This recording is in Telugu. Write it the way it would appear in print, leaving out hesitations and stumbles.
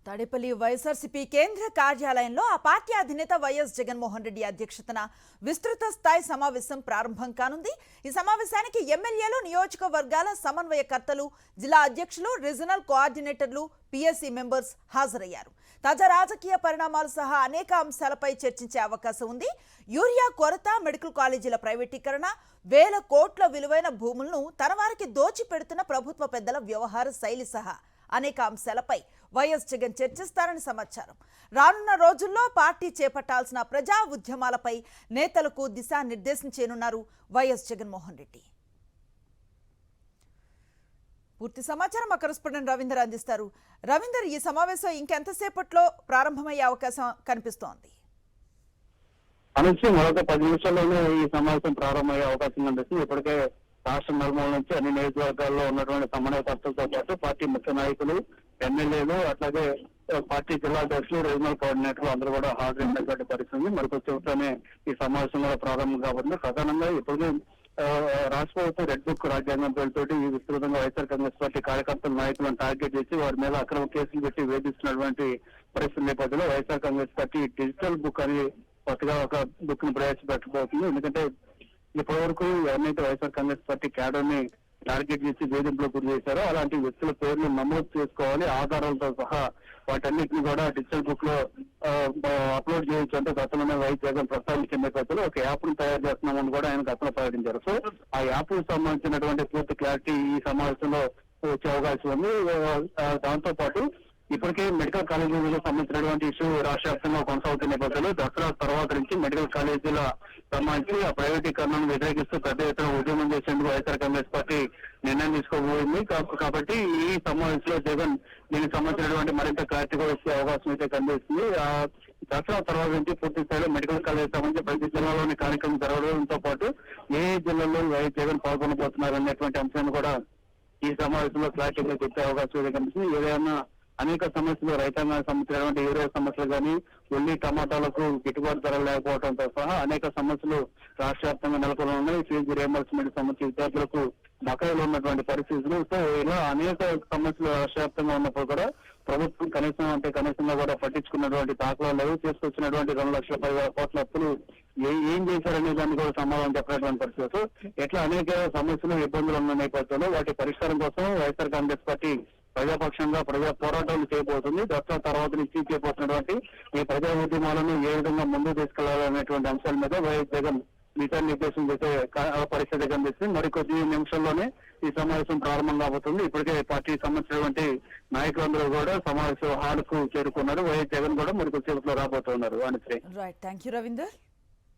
తాడేపల్లి వైఎస్ఆర్సీపీ కేంద్ర కార్యాలయంలో ఆ పార్టీ అధినేత వైఎస్ జగన్మోహన్ రెడ్డి అధ్యక్షతన విస్తృత స్థాయి సమావేశం ప్రారంభం కానుంది. ఈ సమావేశానికి ఎమ్మెల్యేలు, నియోజకవర్గాల సమన్వయకర్తలు, జిల్లా అధ్యక్షులు, రీజనల్ కోఆర్డినేటర్లు, పీఎస్సీ మెంబర్స్ హాజరయ్యారు. తాజా రాజకీయ పరిణామాలు సహా అనేక అంశాలపై చర్చించే అవకాశం ఉంది. యూరియా కొరత, మెడికల్ కాలేజీల ప్రైవేటీకరణ, వేల కోట్ల విలువైన భూములను తన వారికి దోచిపెడుతున్న ప్రభుత్వ పెద్దల వ్యవహార శైలి సహా అనేక అంశాలపై వైఎస్ జగన్ చర్చిస్తారని సమాచారం. రానున్న రోజుల్లో పార్టీ చేపట్టాల్సిన ప్రజా ఉద్యమాలపై నేతలకు దిశానిర్దేశం చేయనున్నారు వైఎస్ జగన్మోహన్ రెడ్డి. పూర్తి సమాచారం మా కరెస్పాండెంట్ రవీందర్ అందిస్తారు. రవీందర్, ఈ సమావేశం ఇంకెంతసేపట్లో ప్రారంభమయ్యే అవకాశం కనిపిస్తోంది? అనుచి మరొక 10 నిమిషాల్లోనే ఈ సమావేశం ప్రారంభమయ్యే అవకాశం కనిపిస్తుంది. ఇప్పటికే రాష్ట్ర నలుమూల నుంచి అన్ని నియోజకవర్గాల్లో ఉన్నటువంటి సమన్వయకర్తలతో పాటు పార్టీ ముఖ్య నాయకులు, ఎమ్మెల్యేలు, అట్లాగే పార్టీ జిల్లా అధ్యక్షులు, రీజనల్ కోఆర్డినేటర్లు అందరూ కూడా హాజరైనటువంటి పరిస్థితి. మరికొచ్చేనే ఈ సమావేశం కూడా ప్రారంభం కాబట్టి ప్రధానంగా ఇప్పుడు రాష్ట్ర ప్రభుత్వం రెడ్ బుక్ రాజ్యాంగం పేరుతోటి ఈ విస్తృతంగా వైఎస్ఆర్ కాంగ్రెస్ పార్టీ కార్యకర్తల నాయకులను టార్గెట్ చేసి వారి మీద అక్రమ కేసులు పెట్టి వేధిస్తున్నటువంటి పరిస్థితి నేపథ్యంలో YSR Congress party digital book అని కొత్తగా ఒక బుక్ ని ప్రవేశపెట్టబోతుంది. ఎందుకంటే ఇప్పటి వరకు ఎవరినైతే వైఎస్ఆర్ కాంగ్రెస్ పార్టీ క్యాడర్ ని టార్గెట్ చేసి వేధింపులకు గురి చేశారో అలాంటి వ్యక్తుల పేర్లు నమోదు చేసుకోవాలి, ఆధారాలతో సహా వాటన్నిటిని కూడా డిజిటల్ బుక్ లో అప్లోడ్ చేయొచ్చు అంటే గతంలోనే వైఎస్ జగన్ ప్రస్తావించిన నేపథ్యంలో ఒక యాప్ ను తయారు చేస్తున్నామని కూడా ఆయన గతంలో ప్రకటించారు. సో ఆ యాప్ కు సంబంధించినటువంటి పూర్తి క్లారిటీ ఈ సమావేశంలో వచ్చే అవకాశం ఉంది. దాంతో పాటు ఇప్పటికే మెడికల్ కాలేజీలకు సంబంధించినటువంటి ఇష్యూ రాష్ట్ర వ్యాప్తంగా కొనసాగుతున్న నేపథ్యంలో దసరా తర్వాత నుంచి మెడికల్ కాలేజీల సంబంధించి ఆ ప్రైవేటీకరణను వ్యతిరేకిస్తూ పెద్ద ఎత్తున ఉద్యమం చేసేందుకు వైఎస్ఆర్ కాంగ్రెస్ పార్టీ నిర్ణయం తీసుకోబోయింది. కాబట్టి ఈ సమావేశంలో జగన్ దీనికి సంబంధించినటువంటి మరింత క్లారిటీగా వచ్చే అవకాశం అయితే కనిపిస్తుంది. దసరా తర్వాత నుంచి పూర్తి స్థాయిలో మెడికల్ కాలేజ్ సంబంధించి ప్రతి జిల్లాలోని కార్యక్రమం జరగడంతో పాటు ఏ జిల్లాలో వైఎస్ జగన్ పాల్గొనబోతున్నారు అనేటువంటి అంశాన్ని కూడా ఈ సమావేశంలో క్లారిటీగా చెప్పే అవకాశం అయితే కనిపిస్తుంది. ఏదైనా అనేక సమస్యలు, రైతాంగానికి సంబంధించినటువంటి యూరియా సమస్యలు కానీ, ఉల్లి టమాటాలకు గిట్టుబాటు ధరలు లేకపోవడంతో సహా అనేక సమస్యలు రాష్ట్ర వ్యాప్తంగా నెలకొని ఉన్నాయి. ఫీజు రియంబర్స్మెంట్ సంబంధించి విద్యార్థులకు బకాయిలు ఉన్నటువంటి పరిస్థితులు. సో ఇలా అనేక సమస్యలు రాష్ట్ర వ్యాప్తంగా ఉన్నప్పుడు కూడా ప్రభుత్వం కనీసంగా కూడా పట్టించుకున్నటువంటి దాఖలాలు లేవు. చేసుకొచ్చినటువంటి 2,10,000 కోట్ల అప్పులు ఏం చేశారనే దాన్ని కూడా సమాధానం చెప్పినటువంటి పరిస్థితి. సో ఇట్లా అనేక సమస్యలు, ఇబ్బందులు ఉన్న నేపథ్యంలో వాటి పరిష్కారం కోసం వైఎస్ఆర్ కాంగ్రెస్ పార్టీ ప్రజాపక్షంగా ప్రజా పోరాటాలు చేయబోతుంది. దసరా తర్వాత నుంచి చేయబోతున్నటువంటి ఈ ప్రజా ఉద్యమాలను ఏ విధంగా ముందుకు తీసుకెళ్లాలనేటువంటి అంశాల మీద వైఎస్ జగన్ దిశానిర్దేశం చేసే పరిస్థితి కనిపిస్తుంది. మరికొద్ది నిమిషంలోనే ఈ సమావేశం ప్రారంభం కాబోతుంది. ఇప్పటికే పార్టీకి సంబంధించినటువంటి నాయకులందరూ కూడా సమావేశం హాల్ కు చేరుకున్నారు. వైఎస్ జగన్ కూడా మరికొద్దిసేపట్లో రాబోతున్నారు. Right, thank you Ravinder.